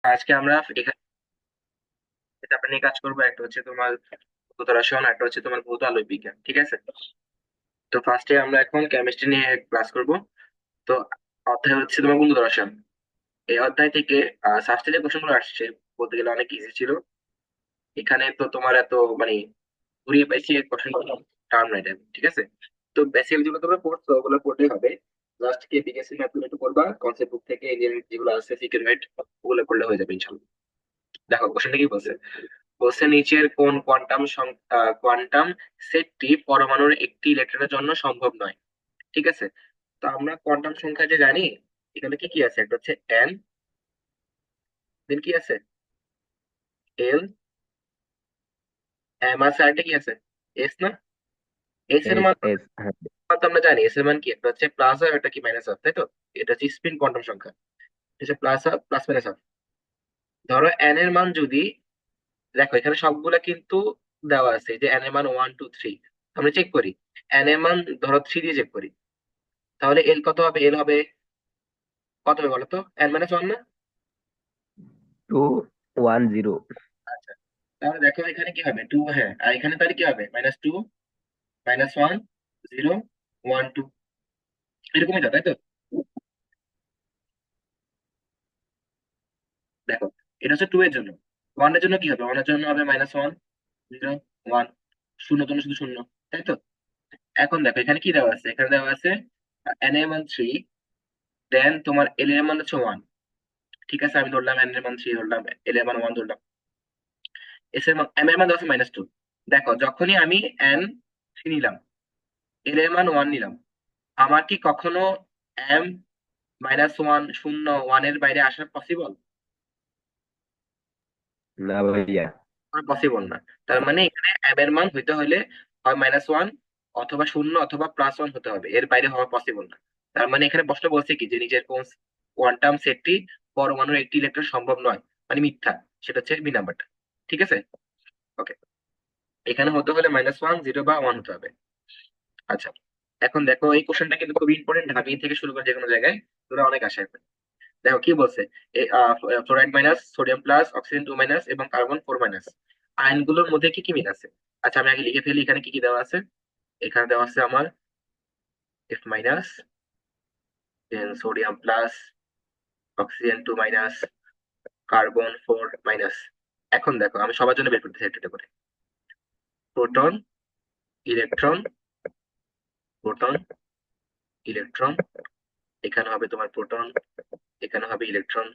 আজকে আমরা এখানে ব্যাপার নিয়ে কাজ করবো। একটা হচ্ছে তোমার ভৌত রসায়ন, একটা হচ্ছে তোমার ভৌত আলোক বিজ্ঞান, ঠিক আছে? তো ফার্স্টে আমরা এখন কেমিস্ট্রি নিয়ে ক্লাস করব। তো অধ্যায় হচ্ছে তোমার ভৌত রসায়ন। এই অধ্যায় থেকে সাবজেক্টে যে কোশ্চেন গুলো আসছে বলতে গেলে অনেক ইজি ছিল। এখানে তো তোমার এত মানে ঘুরিয়ে পাইছি কোশ্চেন টার্ম নাই time, ঠিক আছে? তো বেসিক যেগুলো তোমরা পড়ছো ওগুলো পড়লেই হবে। জাস্ট কে বিকেএসসি ম্যাথ গুলো একটু করবা, কনসেপ্ট বুক থেকে এলিমেন্ট যেগুলো আছে সিক্রেট ওগুলো করলে হয়ে যাবে ইনশাল্লাহ। দেখো কোশ্চেনটা কি বলছে। বলছে নিচের কোন কোয়ান্টাম সেটটি পরমাণুর একটি ইলেকট্রনের জন্য সম্ভব নয়। ঠিক আছে? তো আমরা কোয়ান্টাম সংখ্যা যে জানি, এখানে কি কি আছে, একটা হচ্ছে এন, দেন কি আছে এল, এম আছে, আরেকটা কি আছে এস না? এস এর এস মান এস হ্যাঁ। তো আমরা জানি এস এর মান কি, একটা হচ্ছে প্লাস আর একটা কি মাইনাস হাফ, তাই তো? এটা হচ্ছে স্পিন কোয়ান্টাম সংখ্যা, এটা হচ্ছে plus half plus minus half. ধরো এন এর মান যদি, দেখো এখানে সবগুলা কিন্তু দেওয়া আছে যে এন এর মান 1 2 3। আমরা চেক করি এন এর মান, ধরো 3 দিয়ে চেক করি, তাহলে এল কত হবে? এল হবে কত হবে বলো তো? এন মাইনাস ওয়ান না? 210। আচ্ছা, তাহলে দেখো এখানে কি হবে টু, হ্যাঁ, আর এখানে তাহলে কি হবে -2 -1 0 1 2, এরকমই তো, তাই তো? দেখো এটা হচ্ছে টু এর জন্য। ওয়ান এর জন্য কি হবে? ওয়ান এর জন্য হবে -1 0 1, শূন্য জন্য শুধু শূন্য, তাই তো? এখন দেখো এখানে কি দেওয়া আছে, এখানে দেওয়া আছে এন এর মান 3, দেন তোমার এল এর মান হচ্ছে 1। ঠিক আছে, আমি ধরলাম এন এর মান 3 ধরলাম, এল এর মান 1 ধরলাম, এস এর মান এম এর মান দেওয়া আছে -2। দেখো যখনই আমি এন 3 নিলাম, এল এর মান 1 নিলাম, আমার কি কখনো এম -1 শূন্য ওয়ানের বাইরে আসা পসিবল? না ভাইয়া। পসিবল না। তার মানে এখানে এম এর মান হইতে হলে হয় -1 অথবা শূন্য অথবা +1 হতে হবে, এর বাইরে হওয়া পসিবল না। তার মানে এখানে প্রশ্ন বলছে কি যে নিচের কোন কোয়ান্টাম সেটটি পরমাণুর একটি ইলেকট্রন সম্ভব নয়, মানে মিথ্যা। সেটা হচ্ছে বি নাম্বারটা। ঠিক আছে? ওকে, এখানে হতে হলে -1 0 বা 1 হতে হবে। আচ্ছা, এখন দেখো এই কোশ্চেনটা কিন্তু খুব ইম্পর্টেন্ট, ঢাবি থেকে শুরু করে যে কোনো জায়গায় তোরা অনেক আসে। দেখো কি বলছে, fluoride minus, sodium plus, oxygen 2 minus এবং কার্বন 4 মাইনাস আয়নগুলোর মধ্যে কি কি মিল আছে? আচ্ছা আমি আগে লিখে ফেলি এখানে কি কি দেওয়া আছে। এখানে দেওয়া আছে আমার F minus, then sodium plus, oxygen 2 minus, carbon 4 minus. এখন দেখো আমি সবার জন্য বের করতেছি একটা একটা করে। প্রোটন, ইলেকট্রন, প্রোটন, ইলেকট্রন, এখানে হবে তোমার প্রোটন, এখানে হবে ইলেকট্রন,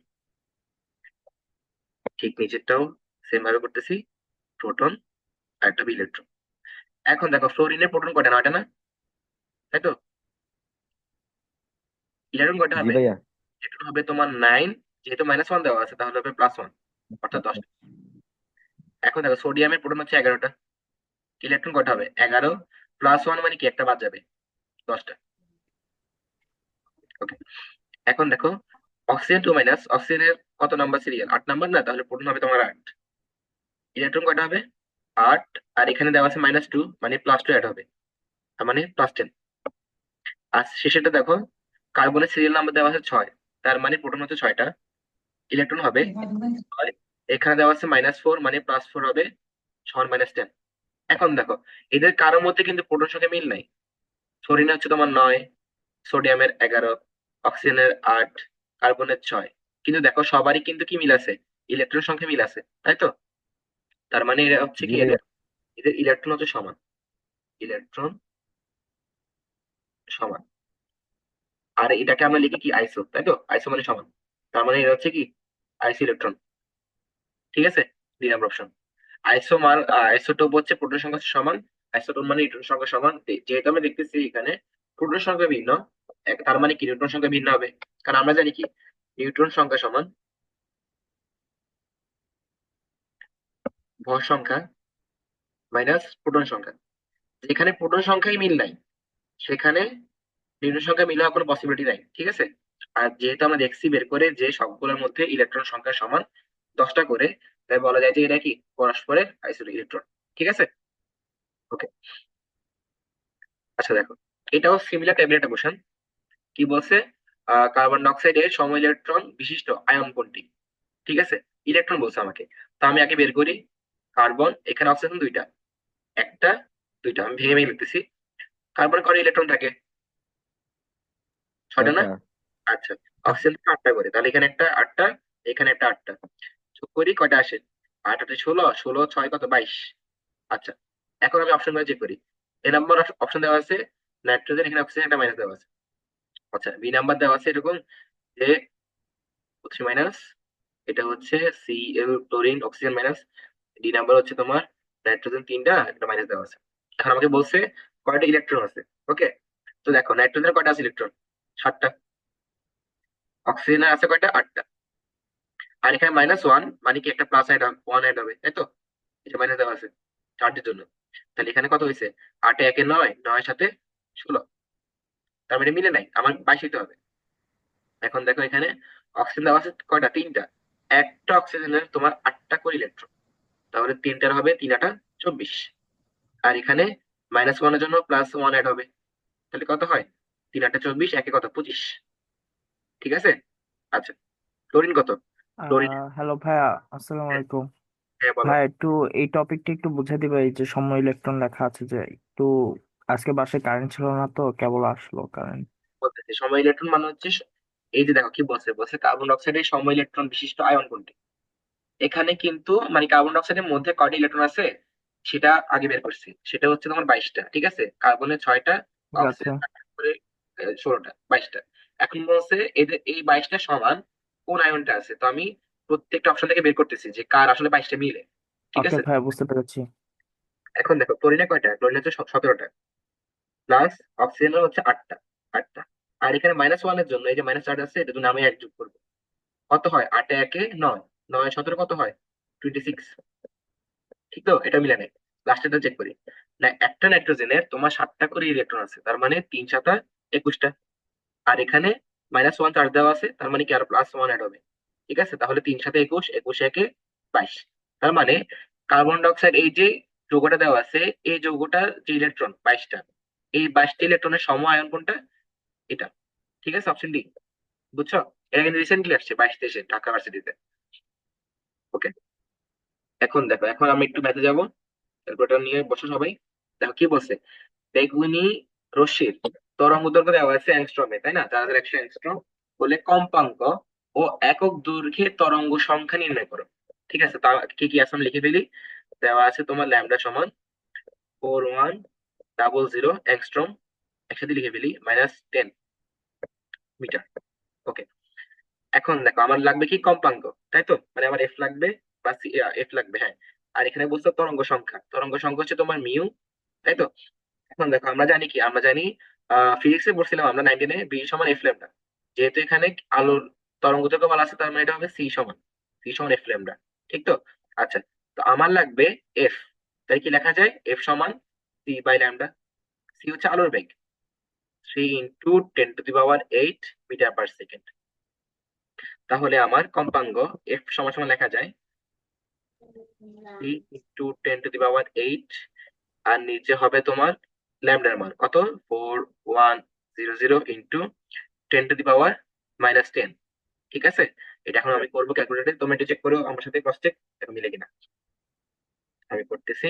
ঠিক নিচেরটাও সেম ভাবে করতেছি, প্রোটন আর একটা ইলেকট্রন। এখন দেখো ফ্লোরিনের প্রোটন কয়টা? 9টা না? তাই তো? ইলেকট্রন কয়টা জি হবে? ভাইয়া। ইলেকট্রন হবে তোমার 9, যেহেতু -1 দেওয়া আছে তাহলে হবে +1, অর্থাৎ 10টা। এখন দেখো সোডিয়ামের প্রোটন হচ্ছে 11টা, ইলেকট্রন কয়টা হবে? 11 +1 মানে কি একটা বাদ যাবে, 10টা। ওকে, এখন দেখো অক্সিজেন 2 মাইনাস, অক্সিজেনের কত নাম্বার সিরিয়াল? 8 নাম্বার না? তাহলে প্রোটন হবে তোমার 8, ইলেকট্রন কয়টা হবে? 8, আর এখানে দেওয়া আছে -2 মানে +2 অ্যাড হবে, তার মানে +10। আর শেষেরটা দেখো কার্বনের সিরিয়াল নাম্বার দেওয়া আছে 6, তার মানে প্রোটন হচ্ছে 6টা, ইলেকট্রন হবে 6। এখানে দেওয়া আছে -4 মানে +4 হবে, 6 - 10। এখন দেখো এদের কারোর মধ্যে কিন্তু প্রোটন সংখ্যা মিল নাই। ফ্লোরিন হচ্ছে তোমার 9, সোডিয়ামের 11, অক্সিজেনের 8, কার্বনের 6, কিন্তু দেখো সবারই কিন্তু কি মিল আছে? ইলেকট্রন সংখ্যা মিল আছে, তাই তো? তার মানে এরা হচ্ছে জি কি ভাইয়া। এদের এদের ইলেকট্রন হচ্ছে সমান, ইলেকট্রন সমান। আর এটাকে আমরা লিখি কি আইসো, তাই তো? আইসো মানে সমান, তার মানে এটা হচ্ছে কি আইসো ইলেকট্রন। ঠিক আছে, 2 নম্বর অপশন। আইসোমার আইসোটোপ হচ্ছে প্রোটন সংখ্যা সমান, আইসোটোপ মানে নিউট্রন সংখ্যা সমান। যেহেতু আমরা দেখতেছি এখানে প্রোটন সংখ্যা ভিন্ন, তার মানে কি নিউট্রন সংখ্যা ভিন্ন হবে। কারণ আমরা জানি কি নিউট্রন সংখ্যা সমান ভর সংখ্যা মাইনাস প্রোটন সংখ্যা। যেখানে প্রোটন সংখ্যাই মিল নাই সেখানে নিউট্রন সংখ্যা মিল হওয়ার কোনো পসিবিলিটি নাই। ঠিক আছে? আর যেহেতু আমরা দেখছি বের করে যে সবগুলোর মধ্যে ইলেকট্রন সংখ্যা সমান 10টা করে, তাই বলা যায় যে এটা কি পরস্পরের আইসোটোপ ইলেকট্রন। ঠিক আছে? ওকে, আচ্ছা দেখো এটাও সিমিলার টাইপের একটা কোশ্চেন। কি বলছে, কার্বন ডাই অক্সাইডের সম ইলেকট্রন বিশিষ্ট আয়ন কোনটি? ঠিক আছে, ইলেকট্রন বলছে আমাকে। তো আমি আগে বের করি। কার্বন, এখানে অক্সিজেন দুইটা, একটা দুইটা, আমি ভেঙে ভেঙে লিখতেছি। কার্বন করে ইলেকট্রন থাকে ছয়টা না? ছয়টা। আচ্ছা, অক্সিজেন তো আটটা করে, তাহলে এখানে একটা আটটা, এখানে একটা আটটা, যোগ করি কয়টা আসে? আট আটে 16, 16 ছয় কত, 22। আচ্ছা, এখন আমি অপশন চেক করি। এ নাম্বার অপশন দেওয়া আছে নাইট্রোজেন, এখানে অক্সিজেন একটা মাইনাস দেওয়া আছে। আচ্ছা, বি নাম্বার দেওয়া আছে এরকম যে হচ্ছে মাইনাস, এটা হচ্ছে Cl chlorine oxygen minus. D number হচ্ছে তোমার নাইট্রোজেন তিনটা, একটা মাইনাস দেওয়া আছে। এখন আমাকে বলছে কয়টা ইলেকট্রন আছে। ওকে, তো দেখো নাইট্রোজেনের কয়টা আছে ইলেকট্রন? 7টা। অক্সিজেনের আছে কয়টা? 8টা। আর এখানে -1 মানে কি একটা প্লাস ওয়ান অ্যাড হবে, তাই তো? এটা মাইনাস দেওয়া আছে চার্জের জন্য। তাহলে এখানে কত হয়েছে? 8 এ 1 এ 9, 9 সাথে 16। তার মানে মিলে নাই, আমার 22 দিতে হবে। এখন দেখো এখানে অক্সিজেন দেওয়া আছে কয়টা? তিনটা। একটা অক্সিজেনের তোমার 8টা করে ইলেকট্রন, তাহলে তিনটার হবে 3 8 24। আর এখানে -1 এর জন্য +1 অ্যাড হবে, তাহলে কত হয়? 3 8 24, একে কত, 25। ঠিক আছে। আচ্ছা, ক্লোরিন কত? ক্লোরিন, হ্যালো ভাইয়া, আসসালামু হ্যাঁ, আলাইকুম। হ্যাঁ, বলো। ভাই একটু এই টপিকটা একটু বুঝাই দিবে, এই যে সময় ইলেকট্রন লেখা আছে যে একটু, আজকে বাসায় কারেন্ট ছিল না তো, কেবল আসলো কারেন্ট। বলতেছি সময় ইলেকট্রন মানে হচ্ছে এই যে দেখো কি বলছে, বলছে কার্বন ডাই অক্সাইডের সময় ইলেকট্রন বিশিষ্ট আয়ন কোনটি। এখানে কিন্তু মানে কার্বন ডাই অক্সাইডের মধ্যে কয়টা ইলেকট্রন আছে সেটা আগে বের করছি, সেটা হচ্ছে তোমার 22টা। ঠিক আছে, কার্বনের 6টা, ঠিক আছে। অক্সিজেন করে 16টা, 22টা। এখন বলছে এদের এই 22টা সমান কোন আয়নটা আছে, তো আমি প্রত্যেকটা অপশন থেকে বের করতেছি যে কার আসলে 22টা মিলে। ঠিক ওকে আছে, ভাইয়া, বুঝতে পেরেছি। এখন দেখো ক্লোরিনে কয়টা? ক্লোরিনে হচ্ছে 17টা, প্লাস অক্সিজেনের হচ্ছে 8টা, 8টা। আর এখানে -1 এর জন্য এই যে মাইনাস চার্জ আছে, এটা জন্য আমি এক যোগ করবো। কত হয়? 8 এ 1 এ 9, 9 17 কত হয়? 26। ঠিক তো, এটা মিলে নেই। লাস্টেরটা চেক করি। না, একটা নাইট্রোজেনের তোমার 7টা করে ইলেকট্রন আছে, তার মানে 3 7 21টা। আর এখানে -1 চার্জ দেওয়া আছে, তার মানে কি আরো +1 অ্যাড হবে। ঠিক আছে, তাহলে 3 7 21, 21 একে 22। তার মানে কার্বন ডাই অক্সাইড এই যে যৌগটা দেওয়া আছে, এই যৌগটার যে ইলেকট্রন 22টা, এই 22টা ইলেকট্রনের সম আয়ন কোনটা? এটা। ঠিক আছে, অপশন ডি। বুঝছো? এটা কিন্তু রিসেন্টলি আসছে 22-23 ঢাকা ভার্সিটিতে। ওকে, এখন দেখো, এখন আমি একটু ম্যাথে যাবো, ক্যালকুলেটর নিয়ে বসো সবাই। দেখো কি বলছে। বেগুনি রশ্মির তরঙ্গ দৈর্ঘ্য দেওয়া আছে অ্যাংস্ট্রমে, তাই না? 4100 অ্যাংস্ট্রম বলে কম্পাঙ্ক ও একক দৈর্ঘ্যে তরঙ্গ সংখ্যা নির্ণয় করো। ঠিক আছে, তা কি কি আছে আমি লিখে ফেলি। দেওয়া আছে তোমার ল্যামডা সমান 4100 অ্যাংস্ট্রম, একসাথে লিখে ফেলি, -10 মিটার। ওকে, এখন দেখো আমার লাগবে কি কম্পাঙ্ক, তাই তো? মানে আমার এফ লাগবে, বা এফ লাগবে, হ্যাঁ। আর এখানে বলছো তরঙ্গ সংখ্যা, তরঙ্গ সংখ্যা হচ্ছে তোমার মিউ, তাই তো? এখন দেখো আমরা জানি কি, আমরা জানি ফিজিক্সে পড়ছিলাম আমরা 9 এ, বি সমান এফ ল্যামডা। যেহেতু এখানে আলোর তরঙ্গ দৈর্ঘ্য বলা আছে, তার মানে এটা হবে সি সমান এফ ল্যামডা। ঠিক তো? আচ্ছা, তো আমার লাগবে এফ, তাই কি লেখা যায়? এফ সমান c/ল্যামডা। সি হচ্ছে আলোর বেগ, 3 × 10⁸ তাহলে আমার কম্পাঙ্ক এফ সমান সমান লেখা যায় 3 × 10⁸, আর নিচে হবে তোমার ল্যামডার মান কত? 4100 × 10⁻⁻10। ঠিক আছে, এটা এখন আমি করবো ক্যালকুলেটরে, তোমরা একটু চেক করো আমার সাথে ক্রস চেক, এটা মিলে কিনা। আমি করতেছি।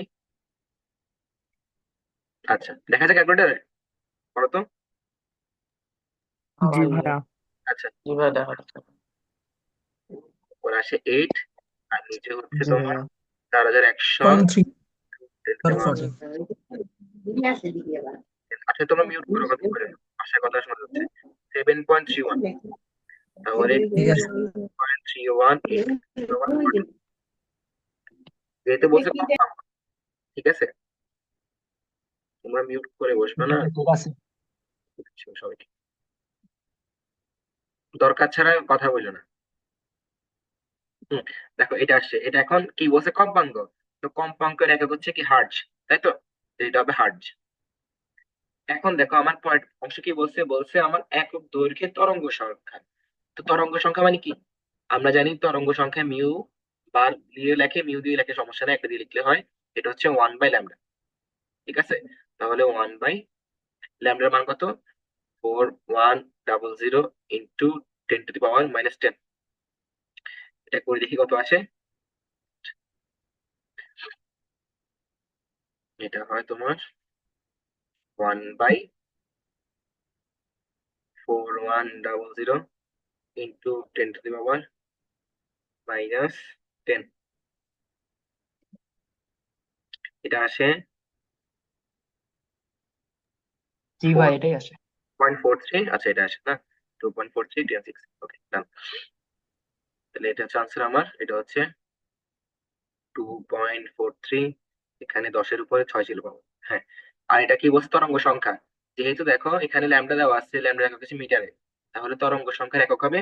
আচ্ছা, দেখা যাক ক্যালকুলেটরে, করো তো। জি ভাইয়া। আচ্ছা, ওরা আসে 8, আর নিচে হচ্ছে জি তোমার ভাইয়া। 4100। 0.3 or দেওয়া 40. আচ্ছা, তোমরা মিউট করো, কথা করে ভাষায় কথা শোনা যাচ্ছে। 7.31, তাহলে ঠিক আছে। 2.318, যেহেতু বলছে কম্পাঙ্ক। ঠিক আছে, তোমরা মিউট করে বসবে না, ঠিক আছে। সবাইকে দরকার ছাড়া কথা বললো না। হুম, দেখো এটা আসছে, এটা এখন কি বলছে? কম্পাঙ্ক। তো কম্পাঙ্কের একক হচ্ছে কি? হার্জ, তাই তো? তো এটা হবে হার্জ। এখন দেখো আমার পয়েন্ট অংশ কি বলছে, বলছে আমার একক দৈর্ঘ্যে তরঙ্গ সংখ্যা। তো তরঙ্গ সংখ্যা মানে কি? আমরা জানি তরঙ্গ সংখ্যা মিউ, বা দিয়ে লেখে, মিউ দিয়ে লেখে, সমস্যা নেই, একটা দিয়ে লিখলে হয়। এটা হচ্ছে 1/λ। ঠিক আছে, তাহলে 1/λ মান কত? 4100 × 10⁻⁻10। এটা করে দেখি কত আসে। এটা হয় তোমার 1/4100 ইন্টু 10⁻⁻10। এটা আসে জি ফোর ভাই, এটাই আসে। পয়েন্ট ফোর থ্রি আচ্ছা এটা আসে না, 2.43 ওকে ডান। তাহলে এটা হচ্ছে আনসার আমার, এটা হচ্ছে 2.43। এখানে 10-এর উপরে 6 ছিল পাবো। হ্যাঁ, আর এটা কি বলছে, তরঙ্গ সংখ্যা। যেহেতু দেখো এখানে ল্যামডা দেওয়া আছে, ল্যামডা একক হচ্ছে মিটারে, তাহলে তরঙ্গ সংখ্যার একক হবে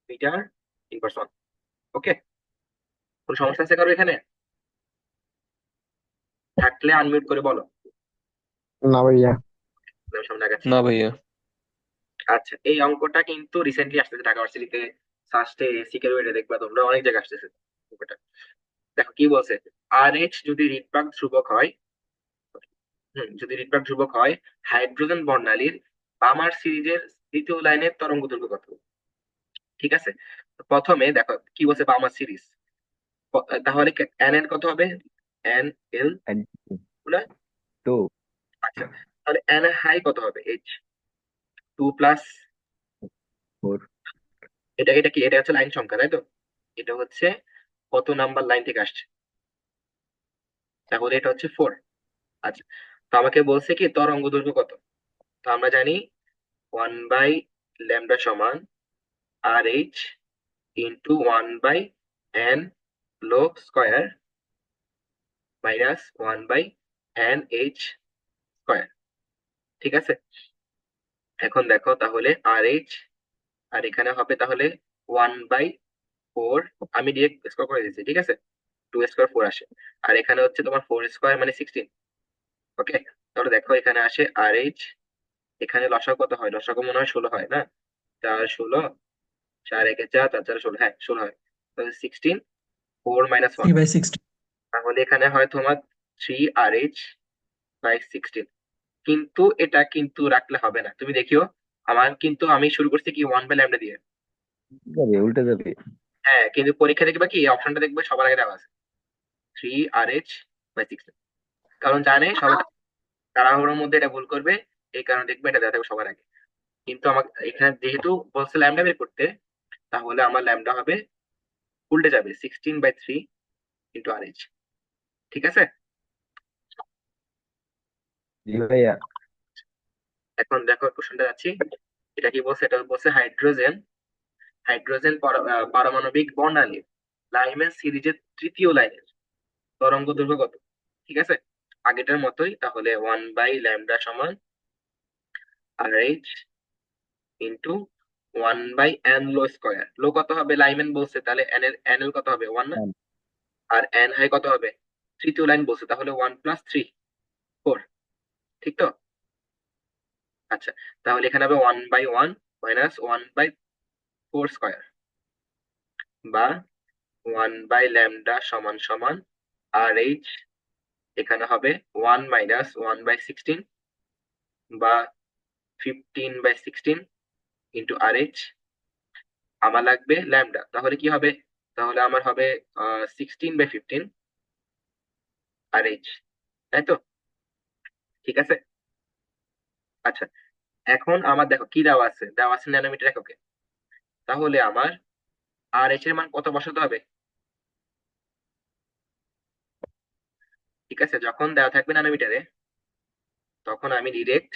মিটার ইন পারসন। ওকে, কোন সমস্যা আছে কারো এখানে? থাকলে আনমিউট করে বলো, না ভাইয়া। আমি সামনে আগাচ্ছি। না ভাইয়া। আচ্ছা, এই অঙ্কটা কিন্তু রিসেন্টলি আসতেছে ঢাকা ভার্সিটিতে, সাস্টে সিকিউরিটি দেখবা তোমরা, অনেক জায়গায় আসতেছে অঙ্কটা। দেখো কি বলছে, আর এইচ যদি ঋণভাগ ধ্রুবক হয়, যদি ঋণভাগ ধ্রুবক হয়, হাইড্রোজেন বর্ণালীর বামার সিরিজের তৃতীয় লাইনের তরঙ্গ দৈর্ঘ্য কত? ঠিক আছে, তো প্রথমে দেখো কি বলছে, বামার সিরিজ, তাহলে এন এর কত হবে, এন এল And না? তো আচ্ছা, তাহলে এন হাই কত হবে, এইচ 2+, 4। এটা এটা কি, এটা হচ্ছে লাইন সংখ্যা তাই তো, এটা হচ্ছে কত নাম্বার লাইন থেকে আসছে, তাহলে এটা হচ্ছে 4। আচ্ছা, তো আমাকে বলছে কি তরঙ্গ দৈর্ঘ্য কত, তো আমরা জানি 1/λ সমান R H into 1/n low square minus 1/n h square. ঠিক আছে, এখন দেখো তাহলে আর এইচ, আর এখানে হবে তাহলে 1/4, আমি ডিরেক্ট স্কোয়ার করে দিচ্ছি, ঠিক আছে, 2 স্কোয়ার 4 আসে, আর এখানে হচ্ছে তোমার 4 স্কোয়ার মানে 16। ওকে, তাহলে দেখো এখানে আসে আর এইচ, এখানে লসাগু কত হয়, লসাগু মনে হয় 16 হয় না, 4 16, 4 1 4, 4 4 16, হ্যাঁ 16 হয়, তাহলে 16, 4 - 1, 3/16। তাহলে এখানে হয় তোমার 3RH/16। কিন্তু এটা কিন্তু রাখলে হবে না, তুমি দেখিও, আমার কিন্তু আমি শুরু করছি কি 1/λ দিয়ে। যাবে, উল্টে যাবে। হ্যাঁ, কিন্তু পরীক্ষা দেখবে কি অপশনটা দেখবে সবার আগে দেওয়া আছে 3RH/16, কারণ জানে সবাই তাড়াহুড়োর মধ্যে এটা ভুল করবে, এই কারণে দেখবে এটা দেওয়া থাকবে সবার আগে। কিন্তু আমাকে এখানে যেহেতু বলছে ল্যামডা বের করতে, তাহলে আমার ল্যামডা হবে উল্টে যাবে 16/3 ইন্টু RH। ঠিক আছে, জি ভাইয়া। এখন দেখো কোশ্চেনটা যাচ্ছি। এটা কি বলছে, এটা বলছে হাইড্রোজেন, পারমাণবিক বর্ণালী লাইমের সিরিজের তৃতীয় লাইনের তরঙ্গ দৈর্ঘ্য কত? ঠিক আছে, আগেটার মতোই, তাহলে 1/λ সমান R H into 1/n low square, লো কত হবে, লাইমেন বলছে, তাহলে এন এল কত হবে, 1 না, One. আর এন হাই কত হবে, তৃতীয় লাইন বলছে, তাহলে 1+3 4। ঠিক তো? আচ্ছা, তাহলে এখানে হবে 1/1 মাইনাস 1/4 স্কয়ার, বা 1/λ সমান সমান আর এইচ, এখানে হবে 1 - 1/16, বা 15/16 ইন্টু আর এইচ। আমার লাগবে ল্যামডা, তাহলে কি হবে, তাহলে আমার হবে 16/15 আর এইচ, তাই তো? ঠিক আছে, আচ্ছা, এখন আমার দেখো কি দেওয়া আছে, দেওয়া আছে ন্যানোমিটার এককে, তাহলে আমার আর এইচ এর মান কত বসাতে হবে? ঠিক আছে, যখন দেওয়া থাকবে ন্যানোমিটারে, তখন আমি ডিরেক্ট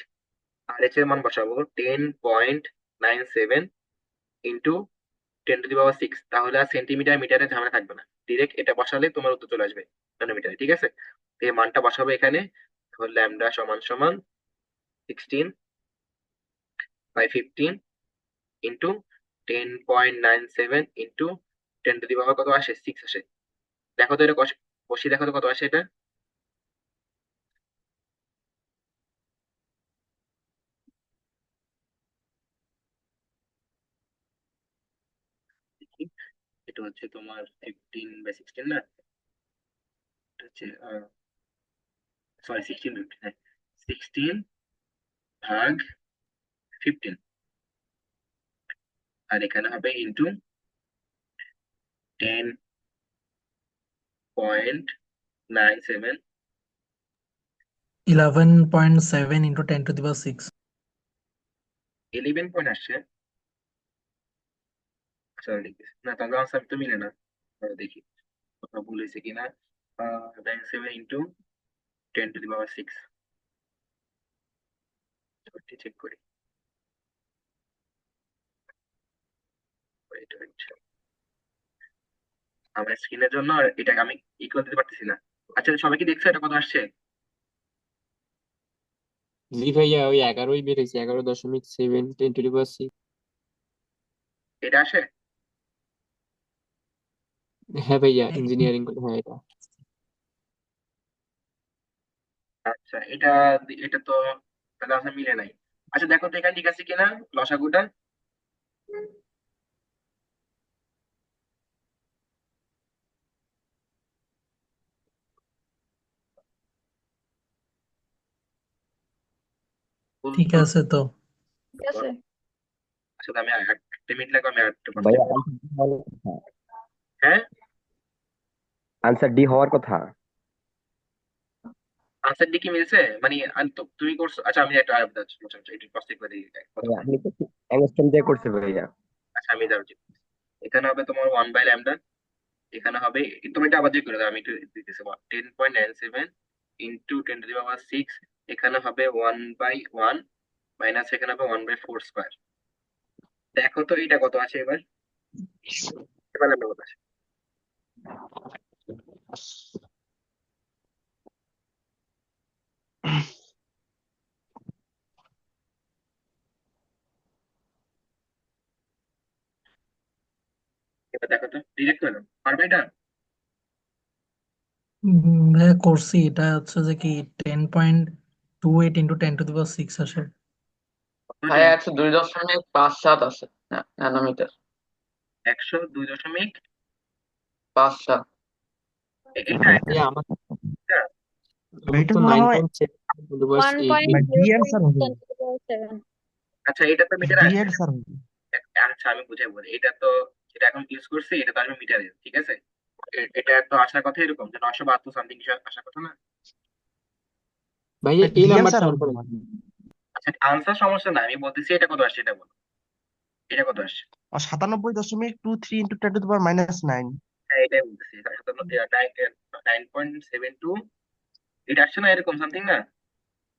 আর এইচ এর মান বসাবো 10.97 ইন্টু 10⁻6, তাহলে আর সেন্টিমিটার মিটারে ঝামেলা থাকবে না, ডিরেক্ট এটা বসালে তোমার উত্তর চলে আসবে ন্যানোমিটারে। ঠিক আছে, তো এই মানটা বসাবো এখানে, তাহলে ল্যামডা সমান সমান 16/15 ইন্টু 10.97 ইন্টু 10⁻, কত আসে, 6 আসে। দেখো তো এটা বসিয়ে দেখো তো কত আসে এটা। দেখি, এটা হচ্ছে তোমার 15/16 না, এটা হচ্ছে সরি 16/15, হ্যাঁ 16/15, আর এখানে হবে into 10.97 11.7 into 10 to the power 6. 11 point আসছে। আচ্ছা লিখতেছি না, তাহলে আনসার তো মিলে না। দেখি কোথাও ভুল হয়েছে কিনা। 9.7 into 10 to the power 6, check করি। Wait, wait. আমার স্ক্রিনের জন্য আর এটা আমি ইকুয়াল দিতে পারতেছি না। আচ্ছা সবাই কি দেখছো এটা কত আসছে? জি ভাইয়া, ওই 11ই বেড়েছে, 11.7 10 to the power 6। এটা আসে? হ্যাঁ ভাইয়া, ইঞ্জিনিয়ারিং করে, হ্যাঁ এটা। আচ্ছা এটা এটা তো তাহলে আসলে মিলে নাই। আচ্ছা দেখো তো এখানে ঠিক আছে কিনা লসাগুটা। ভুল ঠিক তো আছে তো। ঠিক আছে। আচ্ছা আমি একটা মিনিট লাগবে, আমি আরেকটা কথা ভাইয়া চেক। answer D হওয়ার কথা। হ্যাঁ আনসার ডি হওয়ার কথা। আনসার ডি কি মিলছে মানে তুমি করছো? আচ্ছা আমি একটা আর একটু প্রসেস করে দিই কত ভাইয়া হয়। আমি তো অ্যাংস্ট্রম দিয়ে করছি ভাইয়া। আচ্ছা আমি যাচ্ছি। এখানে হবে তোমার 1/λ, এখানে হবে, তুমি এটা আবার যে করে দাও, আমি একটু দিতেছি। 10.97 ইন্টু 10 to the power 6, এখানে হবে 1/1 মাইনাস এখানে হবে 1/4 স্কোয়ার। দেখো তো এটা কত আছে এবার, এবার আমরা কত আছে? এবার দেখো তো ডিরেক্ট করে দাও, পারবে এটা? ভাইয়া করছি, এটা হচ্ছে যে কি 10.28 into 10 to the power 6 আসে। ভাইয়া 102.57 আছে ন্যানোমিটার। 102.57। এটা ভাইয়া আমার এটা আমার এটা তো মনে হয় 9.7 1.02 ডি এর স্যার হবে। 10 to the power 7। আচ্ছা এটা তো মিটার ডি আসছে। এর স্যার হবে। আচ্ছা আমি বুঝাই বলি, এটা তো যেটা এখন ইউজ করছি এটা তো আসবে মিটারে, ঠিক আছে? এটা তো আসার কথা এরকম যে 972 সামথিং কিছু আসার কথা না। ভাইয়া, এই ডি এর স্যার নাম্বারটা আমার হবে পরে। আমার। আচ্ছা আনসার সমস্যা না, আমি বলতেছি এটা কত আসছে এটা বলো, এটা কত আসছে? আর 97.23 into 10 to the power -9। হ্যাঁ এটাই বলতেছি, 9.72 এটা আসছে না এরকম সামথিং না?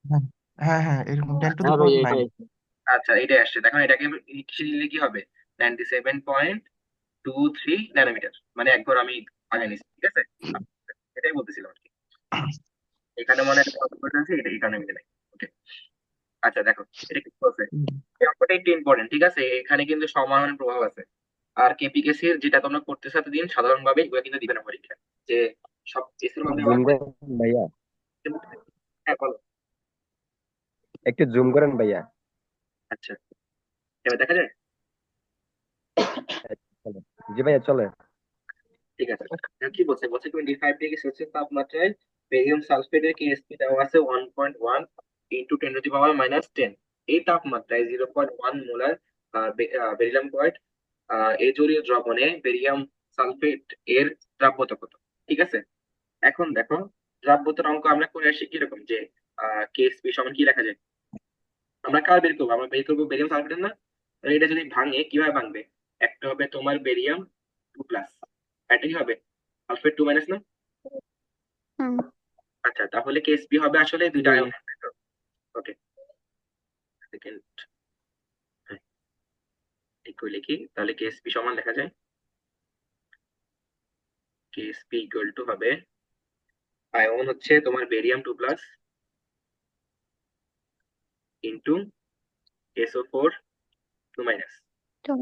হ্যাঁ হ্যাঁ হ্যাঁ, এরকম 10 to the হ্যাঁ power ভাইয়া, 9। এটাই। আচ্ছা এটাই আসছে, দেখো এটাকে হিসেবে নিলে কি হবে? 97.23 ন্যানোমিটার, মানে একবার আমি আগে নিচ্ছি, ঠিক আছে? এটাই বলতেছিলাম আর কি। এখানে মনে একটা কথা আছে, এটা এখানে মিলে নাই। ওকে আচ্ছা দেখো এটা কি বলছে, এই অঙ্কটা একটু ইম্পর্টেন্ট, ঠিক আছে? এখানে কিন্তু সমানের প্রভাব আছে। আর কেপিকেসি এর যেটা তোমরা করতেছো এতদিন সাধারণভাবে এগুলো কিন্তু দিবে না পরীক্ষা, যে সব এসের মধ্যে জুম 1 করেন ভাইয়া, হ্যাঁ বলো। একটু জুম করেন ভাইয়া। আচ্ছা এবার দেখা যায়। চলে। জি ভাইয়া চলে। ঠিক আছে কি বলছে, বলছে 25 ডিগ্রি সেলসিয়াস তাপমাত্রায় বেরিয়াম সালফেটের কেএসপি দেওয়া আছে 1.1 ইন্টু 10 to the power-10। এই তাপমাত্রায় 0.1 মোলার বেরিলিয়াম ক্লোরাইড এই জলীয় দ্রবণে বেরিয়াম সালফেট এর দ্রাব্যতা কত? ঠিক আছে, এখন দেখো দ্রাব্যতার অঙ্ক আমরা করে আসি কিরকম, যে কেএসপি সমান কি লেখা যায়? আমরা কার বের করবো? আমরা বের করবো বেরিয়াম সালফেটের না? তাহলে এটা যদি ভাঙে কিভাবে ভাঙবে? একটা হবে তোমার বেরিয়াম 2+, এটা কি হবে সালফেট 2 মাইনাস না? হুম। আচ্ছা তাহলে কেএসপি হবে আসলে দুইটা ভাইয়া, আয়ন। ওকে সেকেন্ড, ঠিক করে লিখি তাহলে কেএসপি সমান লেখা যায়, কেএসপি ইকুয়াল টু হবে আয়ন হচ্ছে তোমার বেরিয়াম 2+ ইন্টু SO4 2 মাইনাস। তো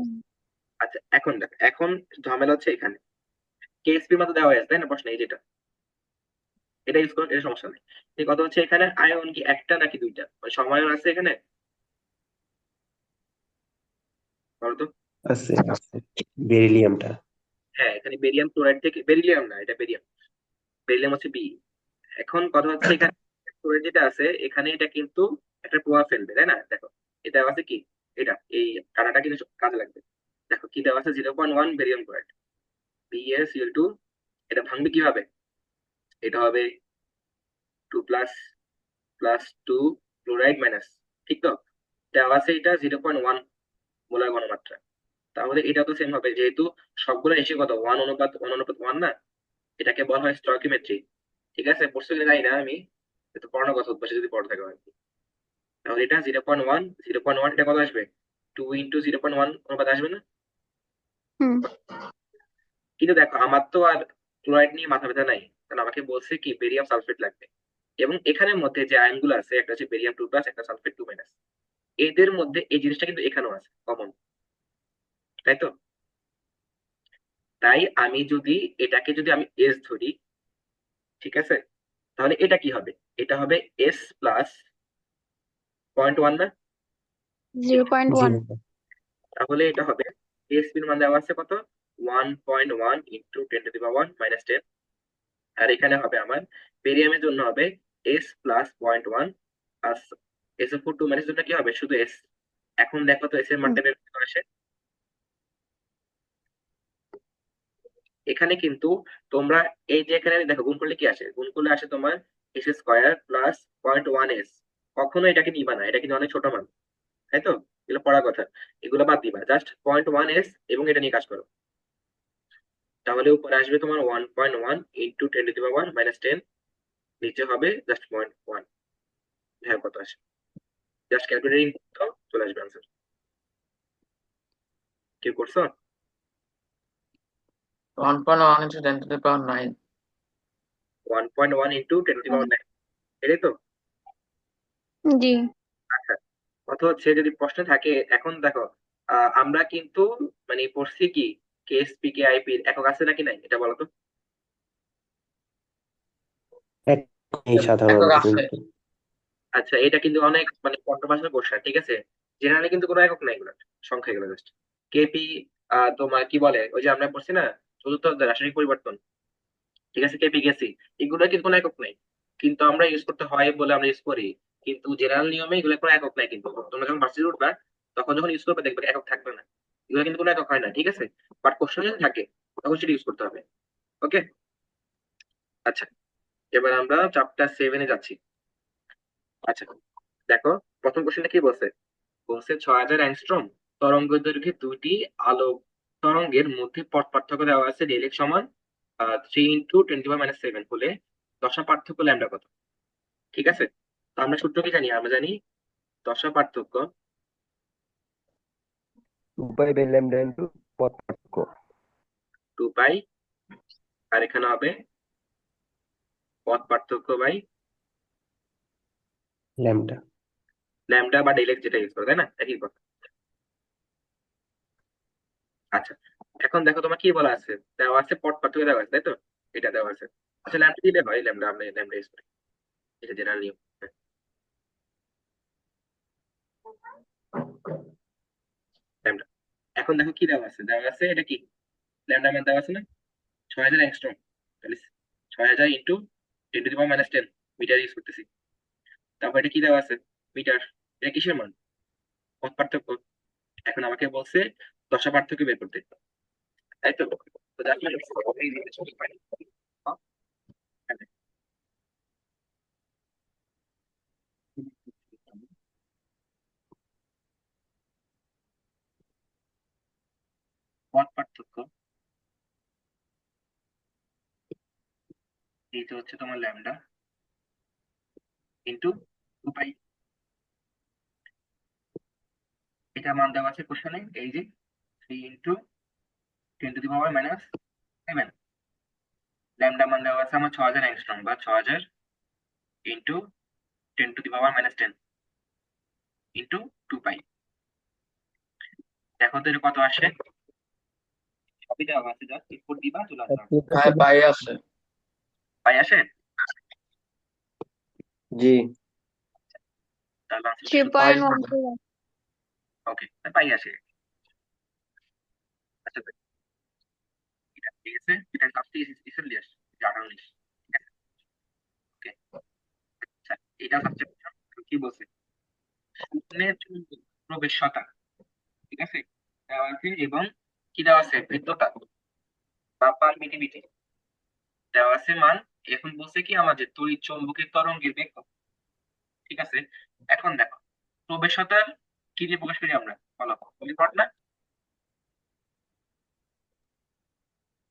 আচ্ছা এখন দেখ, এখন ঝামেলা হচ্ছে এখানে কেএসপির মতো দেওয়া আছে তাই না প্রশ্ন, এই যেটা এটা ইউজ করো, এটা সমস্যা নেই। এই কথা হচ্ছে এখানে আয়ন কি একটা নাকি দুইটা, মানে সমায়ন আছে এখানে, বলো তো? আছে আছে বেরিলিয়ামটা। হ্যাঁ এখানে বেরিয়াম ক্লোরাইড থেকে, বেরিলিয়াম না এটা বেরিয়াম, বেরিলিয়াম হচ্ছে বি। এখন কথা হচ্ছে এখানে ক্লোরাইড যেটা আছে এখানে এটা কিন্তু একটা প্রভাব ফেলবে তাই না? দেখো এটা আছে কি, এটা এই কাটাটা কিন্তু কাজে লাগবে। দেখো কি দেওয়া আছে 0.1 বেরিয়াম ক্লোরাইড, BaCl2, এটা ভাঙবে কিভাবে? এটা হবে 2++2 ক্লোরাইড মাইনাস, ঠিক তো? দেওয়া আছে এটা 0.1 মোলার ঘনমাত্রা। তাহলে এটা তো সেম হবে, যেহেতু সবগুলো রেশিও কত, 1:1:1 না, এটাকে বলা হয় স্টয়কিওমেট্রি। ঠিক আছে, পড়ছো কিনা জানি না আমি, তো পড়ানোর কথা অভ্যাসে যদি পড়া থাকে আর কি। তাহলে এটা 0.1 এটা কত আসবে? 2 × 0.1 অনুপাত আসবে না? হুম কিন্তু দেখো আমার তো আর ক্লোরাইড নিয়ে মাথা ব্যথা নাই, কারণ আমাকে বলছে কি বেরিয়াম সালফেট লাগবে। এবং এখানের মধ্যে যে আয়ন গুলো আছে, একটা হচ্ছে বেরিয়াম 2+, একটা সালফেট 2-, এদের মধ্যে এই জিনিসটা কিন্তু এখানেও আছে কমন, তাই তো? তাই আমি যদি এটাকে যদি আমি এস ধরি, ঠিক আছে, তাহলে এটা কি হবে? এটা হবে S+0.1 না? 0.1 0. তাহলে এটা হবে এর মান দেওয়া আছে কত, 1.1 × 10⁻⁻10। আর এখানে হবে আমার বেরিয়ামের জন্য হবে S+0.1, আর SO4 2- জন্য কি হবে, শুধু এস। এখন দেখো তো এস এর মানটা বের করতে আসে। এখানে কিন্তু তোমরা এই যে এখানে দেখো গুণ করলে কি আসে, গুণ করলে আসে তোমার S² + 0.1 S। কখনো এটাকে নিবা না, এটা কিন্তু অনেক ছোট মান, তাই তো? এগুলো পড়ার কথা, এগুলো বাদ দিবা, জাস্ট 0.1 S এবং এটা নিয়ে কাজ করো। তাহলে উপরে আসবে তোমার 1.1 × 10⁻⁻10, নিচে হবে জাস্ট 0.1। হ্যাঁ, কত আসে? জাস্ট ক্যালকুলেটিং করতে চলে আসবে আনসার। কেউ করছো? 1.1 into 10⁻⁹ 1.1 × 10⁻⁹, এটাই তো? জি আচ্ছা, কথা হচ্ছে যদি প্রশ্ন থাকে, এখন দেখো আমরা কিন্তু মানে পড়ছি কি কেএসপি কেআইপি একক আছে নাকি নাই, এটা বলো তো। এক নেই একক সাধারণত আছে। কিন্তু। আচ্ছা, এটা কিন্তু অনেক মানে কন্ট্রোভার্সিয়াল কোশ্চেন, ঠিক আছে? জেনারেলি কিন্তু কোনো একক নাই, এগুলো সংখ্যা, এগুলো জাস্ট কেপি। তোমার কি বলে ওই যে আমরা পড়ছি না, চতুর্থ অধ্যায় রাসায়নিক পরিবর্তন, ঠিক আছে, কেপি গেসি, এগুলো কিন্তু কোনো একক নাই, কিন্তু আমরা ইউজ করতে হয় বলে আমরা ইউজ করি। কিন্তু জেনারেল নিয়মে এগুলো কোনো একক নাই, কিন্তু তোমরা যখন ভার্সিটি উঠবা তখন যখন ইউজ করবে দেখবে একক থাকবে না, এগুলো কিন্তু কোনো একক হয় না, ঠিক আছে? বাট কোশ্চেন যদি থাকে তখন সেটা ইউজ করতে হবে। ওকে, আচ্ছা, এবার আমরা চ্যাপ্টার 7-এ যাচ্ছি। আচ্ছা, দেখো প্রথম কোশ্চেনটা কি বলছে, বলছে 6000 অ্যাংস্ট্রম তরঙ্গ দৈর্ঘ্যে দুইটি আলোক তরঙ্গের মধ্যে পথ পার্থক্য দেওয়া আছে ডিএলএক্স সমান 3 × 10⁻⁷ হলে দশা পার্থক্য ল্যাম্ডা কত? ঠিক আছে, তো আমরা সূত্র কি জানি, আমরা জানি দশা পার্থক্য 2π/λ পথ পার্থক্য। 2π, আর এখানে হবে পথ পার্থক্য বাই ল্যামডা। ল্যাম্ডা বা ডিএলএক্স, যেটা ইউজ করো, তাই না? একই কথা। আচ্ছা, এখন দেখো তোমার কি বলা আছে, দেওয়া আছে পথ পার্থক্য দেওয়া আছে, তাই তো? এটা দেওয়া আছে। আচ্ছা, ল্যাম্ডা দিলে হয়, ল্যাম্ডা আমরা ল্যাম্ডা ইউজ করি, এটা জেনারেল নিয়ম। ল্যাম্ডা। এখন দেখো কি দেওয়া আছে, দেওয়া আছে এটা কি, ল্যাম্ডা মান দেওয়া আছে না, 6000 অ্যাংস্ট্রম, তাহলে 6000 ইন্টু 10⁻⁻10 মিটার ইউজ করতেছি। তারপর এটা কি দেওয়া আছে, মিটার, এটা কিসের মান, পথ পার্থক্য। এখন আমাকে বলছে দশা পার্থক্য বের করতে, তাই তো? তো দেখো এই জিনিসটা কি পাই। পথ পার্থক্য এইটা হচ্ছে তোমার ল্যাম্ডা ইন্টু 2π, এটা মান দেওয়া আছে কোশ্চেনে, এই যে 3 × 10⁻⁻7। ল্যাম্ডা মান দেওয়া আছে আমার 6000 অ্যাংস্ট্রম বা 6000 ইন্টু 10⁻⁻10 ইন্টু 2π। দেখো তো এটা কত আসে, সবই দেওয়া আছে, জাস্ট ইনপুট দিবা চলে আসবে answer। হ্যাঁ পাই আছে। পাই আসে, জি। তাহলে answer থ্রি শুদ্ধ। পাই পয়েন্ট ওয়ান ওকে, পাই আসে। আচ্ছা, এটা ঠিক আছে, এটা কাজটি রিসেন্টলি আসছে, 48। ঠিক আছে, ওকে। আচ্ছা, এটা হচ্ছে কি বলছে, শূন্যের প্রবেশ্যতা, ঠিক আছে, দেওয়া আছে, এবং কি দেওয়া আছে, বৃত্তটা বা মান বিটি দেওয়া আছে মান। এখন বলছে কি আমাদের তড়িৎ চৌম্বকের তরঙ্গের বেগ কত। ঠিক আছে, এখন দেখো প্রবেশতার কি দিয়ে প্রকাশ করি আমরা, বলো নট না,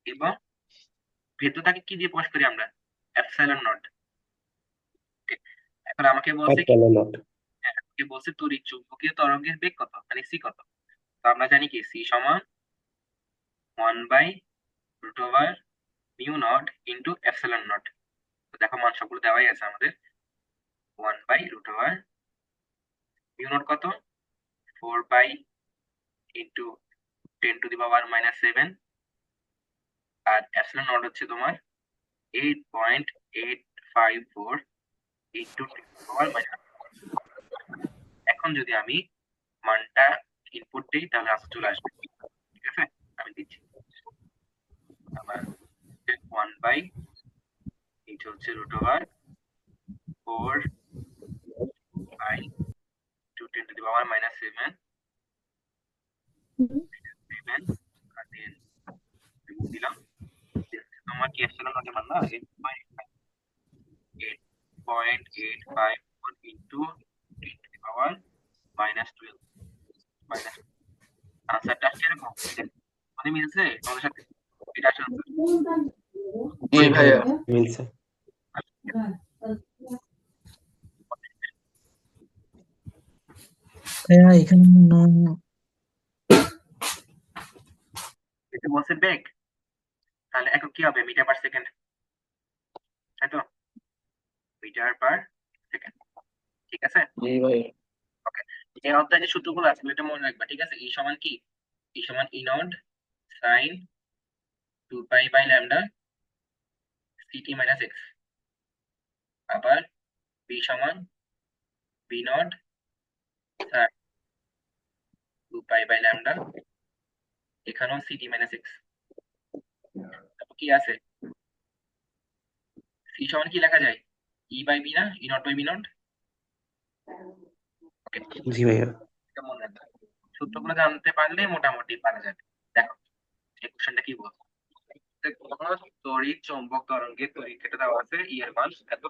এবং ভেদ্যতাকে কি দিয়ে প্রকাশ করি আমরা, এপসাইলন নট। এখন আমাকে বলছে কি, এপসাইলন নট। আমাকে বলছে তড়িৎ চৌম্বকীয় তরঙ্গের বেগ কত, মানে সি কত। তো আমরা জানি কি সি সমান 1/√মিউ নট ইন্টু এপসাইলন নট। তো দেখো মান সবগুলো দেওয়াই আছে আমাদের। 1/√মিউ নট কত, 4 পাই ইন্টু 10⁻⁻7, আর এপসাইলন নট হচ্ছে তোমার 8.854 ইন্টু 10⁻⁻। এখন যদি আমি মানটা ইনপুট দিই তাহলে আনসার চলে আসবে। ঠিক আছে, আমি দিচ্ছি। আমার 1 বাই এটা হচ্ছে √4 বাই 10⁻⁻7 7 আর দেন দিলাম। তোমার কি এপসাইলন নটের মান না 8.854 ইন্টু 10⁻⁻12 মাইনাস। আনসারটা আসছে এরকম, মানে মিলছে তোমাদের সাথে, এটা আসলে answer। জি ভাইয়া। মিলছে। ভাইয়া এখানে এটা বলছে বেগ, তাহলে একক কি হবে, মিটার পার সেকেন্ড, তাই তো, মিটার পার সেকেন্ড। ঠিক আছে, জি ভাইয়া। ওকে। এই অধ্যায়ে যে সূত্রগুলো আছে এটা মনে রাখবা। ঠিক আছে, ই সমান কি, ই সমান ই নট সাইন 2 পাই/λ সিটি মাইনাস এক্স, আবার বি সমান বি নট সাইন 2 পাই/λ, এখানেও সিটি মাইনাস এক্স। তারপর কি আছে, সি সমান কি লেখা যায়, ই বাই বি না, ই নট বাই বি নট। ওকে, জি ভাইয়া। এটা মনে রাখবে। সূত্রগুলো জানতে পারলে মোটামুটি পারা যাবে। দেখো এই কোশ্চেনটা কি বলছে, তড়িৎ চৌম্বক তরঙ্গের তড়িৎ ক্ষেত্র দেওয়া আছে ই এর মান এত,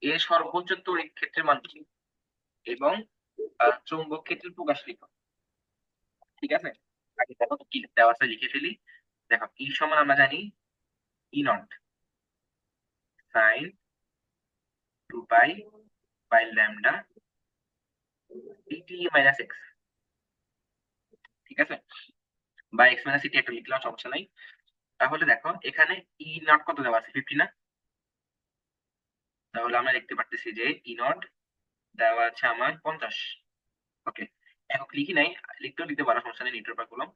এর সর্বোচ্চ তড়িৎ ক্ষেত্রের মান কি, এবং চৌম্বক ক্ষেত্রের প্রকাশ লিখো। ঠিক আছে, আগে দেখো কি দেওয়া আছে লিখে ফেলি। দেখো ই সমান আমরা জানি ই নট সাইন 2 পাই/λ সিটি মাইনাস এক্স। ঠিক আছে, বা এক্স মাইনাস সিটি একটা লিখলাম, সমস্যা নাই। তাহলে দেখো এখানে ই নট কত দেওয়া আছে, 50 না, তাহলে আমরা দেখতে পারতেছি যে ই নট দেওয়া আছে আমার 50। ওকে, একক লিখি নাই, লিখতেও লিখতে পারো, সমস্যা নেই, নিউটন পার কুলম্ব।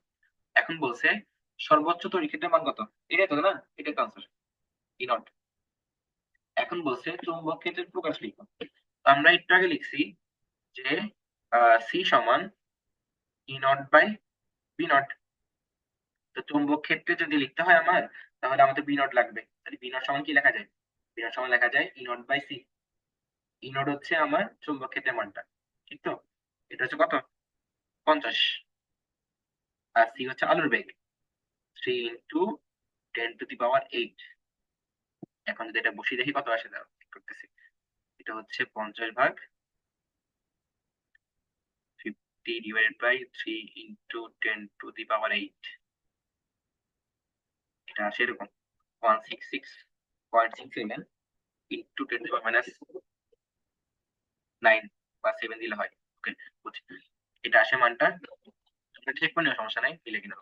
এখন বলছে সর্বোচ্চ তড়িৎ ক্ষেত্রের মান কত, এটাই তো না, এটাই তো আনসার, ই নট। এখন বলছে চৌম্বক ক্ষেত্রের প্রকাশ লিখো। আমরা একটু আগে লিখছি যে সি সমান E nought by B not. তো চৌম্বক ক্ষেত্রে যদি লিখতে হয় আমার, তাহলে আমাদের বি নট লাগবে। তাহলে বি নট সমান কি লেখা যায়, বি নট সমান লেখা যায় E nought by c. E nought হচ্ছে আমার চৌম্বক ক্ষেত্রের মানটা, ঠিক তো, এটা হচ্ছে কত 50, আর সি হচ্ছে আলোর বেগ 3 ইন্টু 10⁻8। এখন যদি এটা বসিয়ে দেখি কত আসে, দাও ঠিক করতেছি। এটা হচ্ছে 50/50/3 ইন্টু 10⁻8, এটা আসে এরকম 166.67 ইন্টু 10⁻9 বা 7 দিলে হয়। ওকে, বুঝছি, এটা আসে মানটা, তোমরা চেক করে নিও, সমস্যা নাই, মিলে কিনা।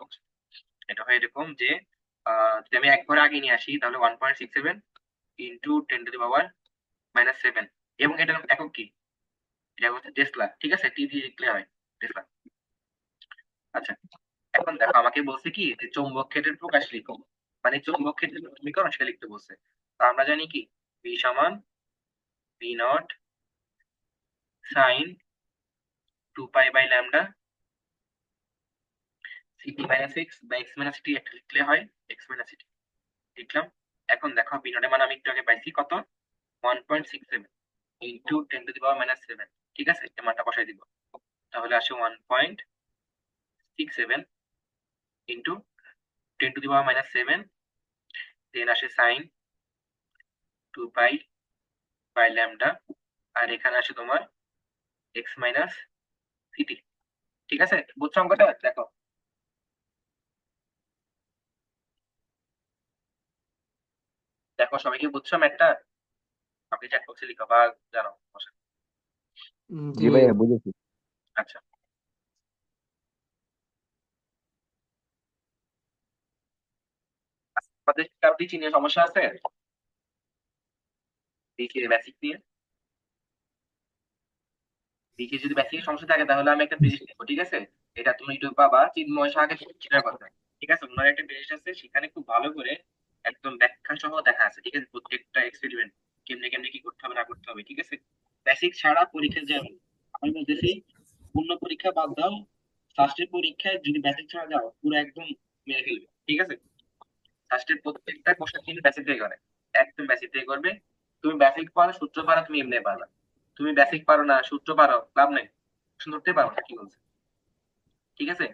এটা হয় এরকম যে যদি আমি একবার আগে নিয়ে আসি তাহলে 1.67 ইন্টু 10⁻⁻7, এবং এটার একক কি, এটা হচ্ছে টেসলা। ঠিক আছে, টি দিয়ে লিখলে হয় টেসলা। আচ্ছা, এখন দেখো আমাকে বলছে কি যে চৌম্বক ক্ষেত্রের প্রকাশ লিখো, মানে চৌম্বক ক্ষেত্রের সমীকরণ সেটা লিখতে বলছে। তো আমরা জানি কি বি সমান বি নট সাইন 2 পাই/λ সিটি মাইনাস এক্স বা এক্স মাইনাস সিটি একটা লিখলে হয়, এক্স মাইনাস সিটি লিখলাম। এখন দেখো বি নটের মান আমি একটু আগে পাইছি কত, 1.67 ইন্টু 10⁻⁻7। ঠিক আছে, এই মানটা বসাই দিব, তাহলে আসে 1.67 ইন্টু 10⁻⁻7 দেন আসে সাইন 2 পাই বাই ল্যামডা, আর এখানে আসে তোমার এক্স মাইনাস সিটি। ঠিক আছে, বুঝছো অঙ্কটা? দেখো, দেখো সবাই কি বুঝছো ম্যাথটা? আপনি চ্যাট বক্সে লিখো বা জানো বসে। জি জি ভাইয়া। ভাইয়া বুঝেছি। আচ্ছা, আমাদের কারো টিচিং নিয়ে সমস্যা আছে? ডিসি বেসিক নিয়ে, ডিসি যদি বেসিক সমস্যা থাকে তাহলে আমি একটা প্লেলিস্ট দেবো, ঠিক আছে? এটা তুমি ইউটিউব পাবা চিন্ময় সাহাকে শিক্ষার কথা। ঠিক আছে, ওনার একটা প্লেলিস্ট আছে, সেখানে খুব ভালো করে একদম ব্যাখ্যা সহ দেখা আছে। ঠিক আছে, প্রত্যেকটা এক্সপেরিমেন্ট কেমনে কেমনে কি করতে হবে না করতে হবে। ঠিক আছে, বেসিক ছাড়া পরীক্ষা যাবে। আমি বলতেছি পূর্ণ পরীক্ষা বাদ দাও, ফার্স্টের পরীক্ষায় যদি বেসিক ছাড়া যাও পুরো একদম মেরে ফেলবে। ঠিক আছে, ফার্স্টের প্রত্যেকটা কোশ্চেন কিন্তু বেসিক থেকে করে, একদম বেসিক থেকে করবে। তুমি বেসিক পারো, সূত্র পারো, তুমি এমনি পারবা। তুমি বেসিক পারো না, সূত্র পারো, লাভ নেই, কোশ্চেন ধরতে পারো না। কি বলছে? ঠিক আছে,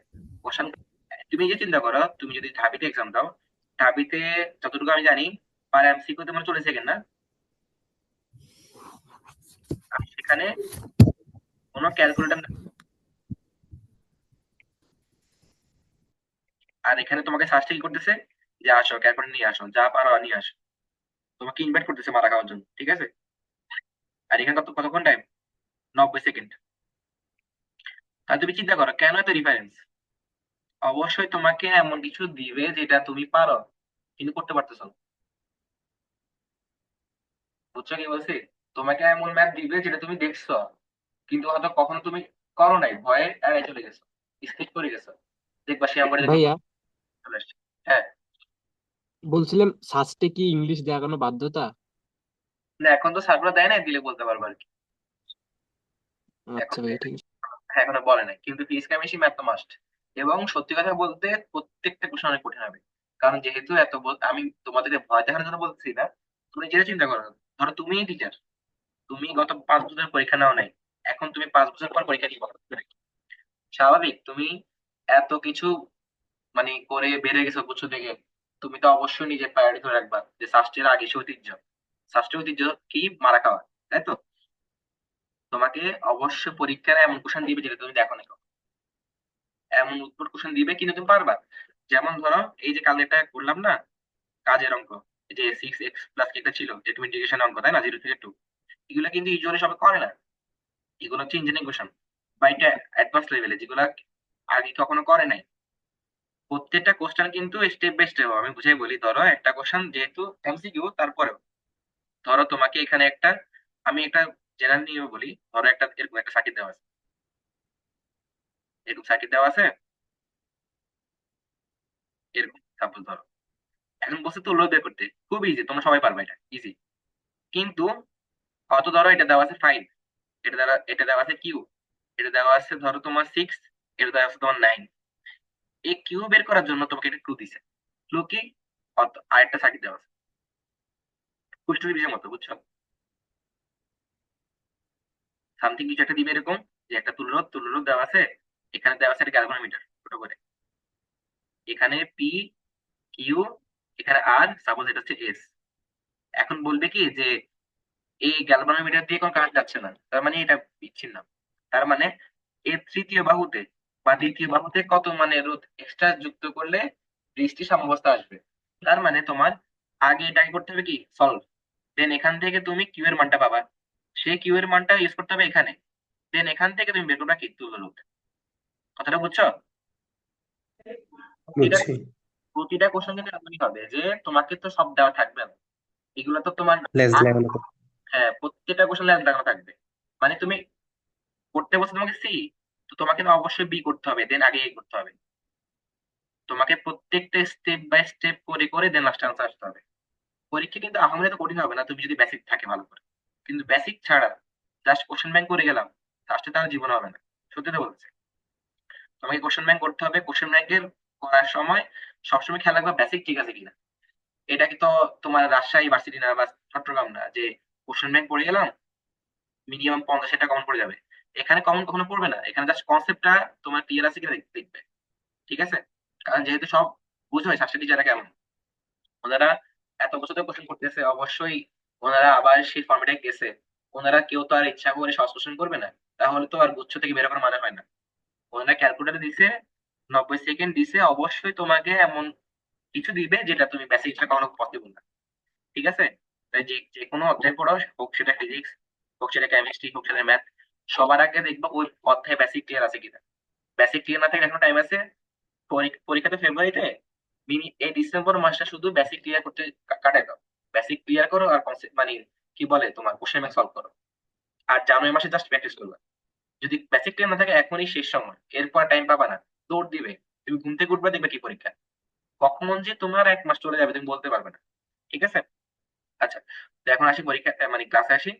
কোশ্চেন তুমি যে চিন্তা করো, তুমি যদি ঢাবিতে এক্সাম দাও, ঢাবিতে যতটুকু আমি জানি পার এমসিকিউ তোমার 40 সেকেন্ড না? আর সেখানে কোনো ক্যালকুলেটর, আর এখানে তোমাকে সার্চ কি করতেছে যে আসো ক্যালকুলেটর নিয়ে আসো, যা পারো নিয়ে আসো, তোমাকে ইনভাইট করতেছে মারা খাওয়ার জন্য। ঠিক আছে, আর এখানে কতক্ষণ টাইম? 90 সেকেন্ড। তাহলে তুমি চিন্তা করো কেন এত রিফারেন্স? অবশ্যই তোমাকে এমন কিছু দিবে যেটা তুমি পারো কিন্তু করতে পারতেছো না। বুঝছো কি বলছি? তোমাকে এমন ম্যাথ দিবে যেটা তুমি দেখছো কিন্তু হয়তো কখনো তুমি করো নাই, ভয়ে এড়াই চলে গেছো, স্কিপ করে গেছো। দেখবা সে আমার দেখো ভাইয়া, চলে আসছে। হ্যাঁ, বলছিলাম সাস্টে কি ইংলিশ দেখানো বাধ্যতা? না এখন তো স্যাররা দেয় না, দিলে বলতে পারবো আর কি। এখন আচ্ছা ভাইয়া, ঠিক আছে। হ্যাঁ এখনো বলে নাই, কিন্তু ফিজিক্স কেমিস্ট্রি ম্যাথ তো মাস্ট। এবং সত্যি কথা বলতে প্রত্যেকটা কোশ্চেন অনেক কঠিন হবে, কারণ যেহেতু আমি তোমাদেরকে ভয় দেখানোর জন্য বলছি না। তুমি যেটা চিন্তা করো, ধরো তুমি টিচার, তুমি গত 5 বছর পরীক্ষা নাও নাই, এখন তুমি 5 বছর পর পরীক্ষা দিবা, স্বাভাবিক তুমি এত কিছু মানে করে বেড়ে গেছো বুঝছো থেকে, তুমি তো অবশ্যই নিজের প্রায়োরিটি ধরে রাখবা যে ষষ্ঠীর আগে সে ঐতিহ্য, ষষ্ঠীর ঐতিহ্য কি মারা খাওয়া, তাই তো? তোমাকে অবশ্য পরীক্ষায় এমন কোশ্চেন দিবে যেটা তুমি দেখো না কখনো। এমন উৎকট কোশ্চেন দিবে কিন্তু তুমি পারবা। যেমন ধরো এই যে কাল এটা করলাম না, কাজের অঙ্ক, এই যে 6x+, একটা ছিল যে তুমি ইন্টিগ্রেশন অঙ্ক, তাই না, 0 থেকে 2, এগুলো কিন্তু ইউজুয়ালি সবাই করে না। এগুলো হচ্ছে ইঞ্জিনিয়ারিং কোশ্চেন বা এটা অ্যাডভান্স লেভেলে, যেগুলো আগে কখনো করে নাই। প্রত্যেকটা কোশ্চেন কিন্তু স্টেপ বাই স্টেপ, আমি বুঝাই বলি। ধরো একটা কোশ্চেন যেহেতু এমসিকিউ, তারপরেও ধরো তোমাকে এখানে একটা, আমি একটা জেনারেল নিয়ম বলি, ধরো একটা এরকম একটা সার্কিট দেওয়া আছে, এরকম সার্কিট দেওয়া আছে, এরকম সাপোজ ধরো। এখন বলছে তুল্য বের করতে, খুব ইজি, তোমরা সবাই পারবে, এটা ইজি। কিন্তু অত ধরো এটা দেওয়া আছে 5, এটা দেওয়া আছে কিউ, এটা দেওয়া আছে ধরো তোমার 6, এটা দেওয়া আছে তোমার 9। এই কিউ বের করার জন্য তোমাকে একটা ক্লু দিছে। ক্লু কি? আরেকটা সার্কিট দেওয়া আছে, কুষ্ঠী বীজের মতো, বুঝছো? সামথিং কিছু একটা দিবে এরকম, যে একটা তুল্য রোধ দেওয়া আছে, এখানে দেওয়া আছে একটা গ্যালভানোমিটার ছোট করে, এখানে পি, কিউ, এখানে আর, সাপোজ এটা হচ্ছে এস। এখন বলবে কি যে এই গ্যালভানোমিটার দিয়ে কোনো কারেন্ট যাচ্ছে না, তার মানে এটা বিচ্ছিন্ন। তার মানে এর তৃতীয় বাহুতে বা দ্বিতীয় বাহুতে কত মানে রোধ এক্সট্রা যুক্ত করলে বৃষ্টি সাম্যাবস্থা আসবে। তার মানে তোমার আগে এটাকে করতে হবে কি সলভ, দেন এখান থেকে তুমি কিউ এর মানটা পাবা, সেই কিউ এর মানটা ইউজ করতে হবে এখানে, দেন এখান থেকে তুমি বের করবা কি তুল্য রোধ। কথাটা বুঝছো? প্রতিটা বুঝছি। প্রতিটা কোশ্চেন কিন্তু এমনই হবে যে তোমাকে তো সব দেওয়া থাকবে না, এগুলো তো তোমার লেজ আগ- লাগানো তো। হ্যাঁ প্রত্যেকটা কোশ্চেন দেখানো থাকবে। মানে তুমি করতে বলছো তোমাকে সি, তো তোমাকে তো অবশ্যই বি করতে হবে, দেন আগে এ করতে হবে। তোমাকে প্রত্যেকটা স্টেপ বাই স্টেপ করে করে দেন লাস্ট আনসার আসতে হবে। পরীক্ষা কিন্তু আহামরি তো কঠিন হবে না তুমি যদি বেসিক থাকে ভালো করে, কিন্তু বেসিক ছাড়া জাস্ট কোশ্চেন ব্যাংক করে গেলাম, লাস্টে তার জীবন হবে না। সত্যি তো বলছে, তোমাকে কোশ্চেন ব্যাংক করতে হবে। কোশ্চেন ব্যাংকের করার সময় সবসময় খেয়াল রাখবা বেসিক ঠিক আছে কিনা। এটা কি তো তোমার রাজশাহী ভার্সিটি না বা চট্টগ্রাম না যে কোশ্চেন ব্যাংক পড়ে গেলাম মিনিমাম 50টা কমন পড়ে যাবে। এখানে কমন কখনো পড়বে না, এখানে জাস্ট কনসেপ্টটা তোমার ক্লিয়ার আছে কিনা দেখবে। ঠিক আছে, কারণ যেহেতু সব বুঝো সাবজেক্ট টিচাররা কেমন, ওনারা এত বছর ধরে কোশ্চেন করতেছে, অবশ্যই ওনারা আবার সেই ফর্মেটে গেছে। ওনারা কেউ তো আর ইচ্ছা করে সহজ কোশ্চেন করবে না, তাহলে তো আর গুচ্ছ থেকে বের করার মানে হয় না। ওনারা ক্যালকুলেটর দিছে, 90 সেকেন্ড দিছে, অবশ্যই তোমাকে এমন কিছু দিবে যেটা তুমি বেসিক ছাড়া কখনো পসিবল না। ঠিক আছে? তাই যে যে কোনো অধ্যায় পড়ো, হোক সেটা ফিজিক্স, হোক সেটা কেমিস্ট্রি, হোক সেটা ম্যাথ, সবার আগে দেখবা ওই অধ্যায় বেসিক ক্লিয়ার আছে কিনা। বেসিক ক্লিয়ার না থাকলে এখনো টাইম আছে। পরীক্ষা তো ফেব্রুয়ারিতে, এই ডিসেম্বর মাসটা শুধু বেসিক ক্লিয়ার করতে কাটাই দাও। বেসিক ক্লিয়ার করো আর মানে কি বলে তোমার কোশ্চেন ব্যাংক সলভ করো। আর জানুয়ারি মাসে জাস্ট প্র্যাকটিস করবে। যদি বেসিক ক্লিয়ার না থাকে এখনই শেষ সময়, এরপর টাইম পাবা না, দৌড় দিবে। তুমি ঘুম থেকে উঠবে, দেখবে কি পরীক্ষা, কখন যে তোমার 1 মাস চলে যাবে তুমি বলতে পারবে না। ঠিক আছে? আচ্ছা, তো এখন আসি পরীক্ষা মানে ক্লাসে আসি।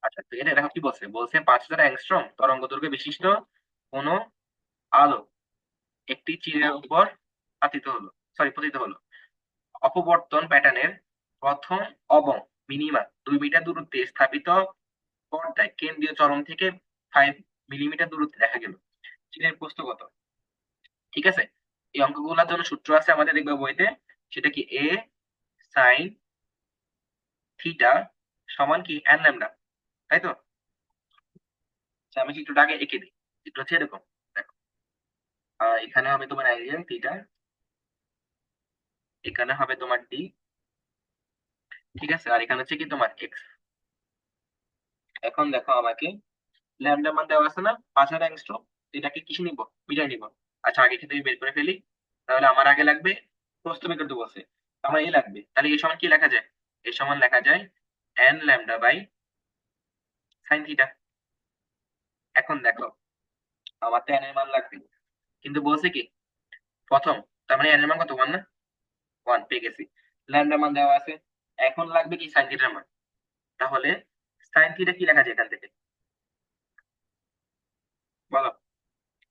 আচ্ছা, তো এটা দেখো কি বলছে, বলছে 5000 অ্যাংস্ট্রম তরঙ্গ দৈর্ঘ্য বিশিষ্ট কোন আলো একটি চিরের উপর পতিত হলো। অপবর্তন প্যাটার্নের প্রথম এবং মিনিমা 2 মিটার দূরত্বে স্থাপিত পর্দায় কেন্দ্রীয় চরম থেকে 5 মিলিমিটার দূরত্বে দেখা গেল। চিরের প্রস্থ কত? ঠিক আছে, এই অঙ্কগুলোর জন্য সূত্র আছে আমাদের, দেখবে বইতে। সেটা কি, এ সাইন থিটা সমান কি এন ল্যামডা, তাই তো? আচ্ছা, আমি চিত্রটা আগে এঁকে দিই। চিত্র হচ্ছে এরকম, দেখো। এখানে হবে তোমার অ্যাঙ্গেল থিটা, এখানে হবে তোমার ডি, ঠিক আছে, আর এখানে হচ্ছে কি তোমার এক্স। এখন দেখো আমাকে ল্যামডা মান দেওয়া আছে না 5000 অ্যাংস্ট্রম, এটাকে কিসে নিব, মিটার নিব। আচ্ছা, আগে থেকে বের করে ফেলি। তাহলে আমার আগে লাগবে প্রস্থ বের করতে বলছে, আমার এ লাগবে। তাহলে এই সমান কি লেখা যায়? এই সমান লেখা যায় N lambda by sine theta. এখন দেখো, আমার তো এন এর মান লাগবে, কিন্তু বলছে কি প্রথম, তার মানে এন এর মান কত, 1 না? 1 পেয়ে গেছি। ল্যামডা মান দেওয়া আছে, এখন লাগবে কি সাইন থিটার মান। তাহলে সাইন থিটা কি লেখা যায় এখান থেকে, বলো?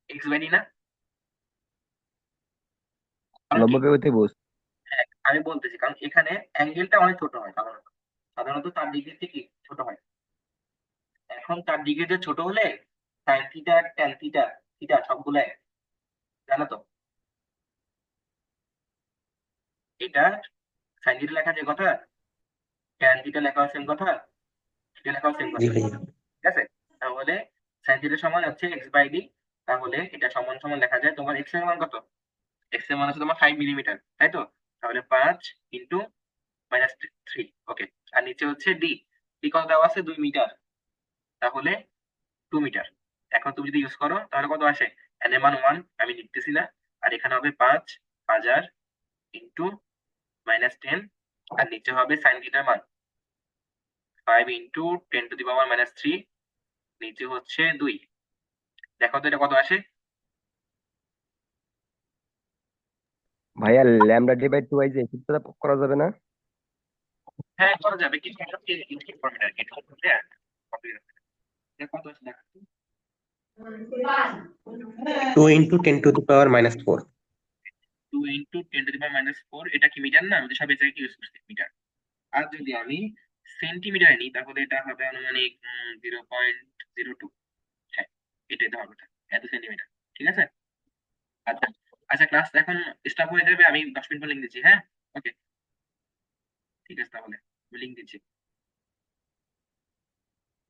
এক্স বাই ডি না? কারণ কি, লম্বা পেতে বস। হ্যাঁ আমি বলতেছি, কারণ এখানে অ্যাঙ্গেলটা অনেক ছোট হয় সাধারণত। সাধারণত তার ডিগ্রি থেকে ছোট হয়। এখন তার ডিগ্রিতে ছোট হলে sine theta, tan theta, theta সবগুলো এক, জানো তো? এটা সাইন থিটা লেখা যে কথা, ট্যান থিটা লেখা সেম কথা, থিটা লেখাও সেম জি কথা। ভাইয়া। ঠিক আছে? তাহলে সাইন থিটা সমান হচ্ছে এক্স বাই ডি। তাহলে এটা সমান সমান লেখা যায়, তোমার এক্স এর মান কত? এক্স এর মান হচ্ছে তোমার 5 মিলিমিটার, তাই তো? তাহলে 5 × -3, ওকে। আর নিচে হচ্ছে ডি, ডি কত দেওয়া আছে, 2 মিটার, তাহলে 2 মিটার। এখন তুমি যদি ইউজ করো তাহলে কত আসে, এন এর মান 1, আমি লিখতেছি না। আর এখানে হবে 5000 ইন্টু -10, আর নিচে হবে সাইন থিটার মান 5 × 10⁻³ নিচে হচ্ছে 2। দেখো তো এটা কত আসে। ভাইয়া ল্যামডা ডিভাইড টু এই যে সূত্রটা করা যাবে না? হ্যাঁ করা যাবে, কিন্তু এটা ঠিক ফরম্যাট আর কি, এটা করলে আর copy হবে না। এটা কত আসে দেখো তো। 2 × 10⁻⁴। 2 × 10⁻⁴, এটা কি মিটার না? আমাদের সব জায়গায় ইউজ করছি মিটার। আর যদি আমি সেন্টিমিটার নিই তাহলে এটা হবে আনুমানিক 0.02। হ্যাঁ, এটাই ধরো, এত সেন্টিমিটার। ঠিক আছে? আচ্ছা, আচ্ছা ক্লাস এখন স্টপ হয়ে যাবে, আমি 10 মিনিট পর লিঙ্ক দিচ্ছি, হ্যাঁ? ওকে, ঠিক আছে, তাহলে লিঙ্ক দিচ্ছি।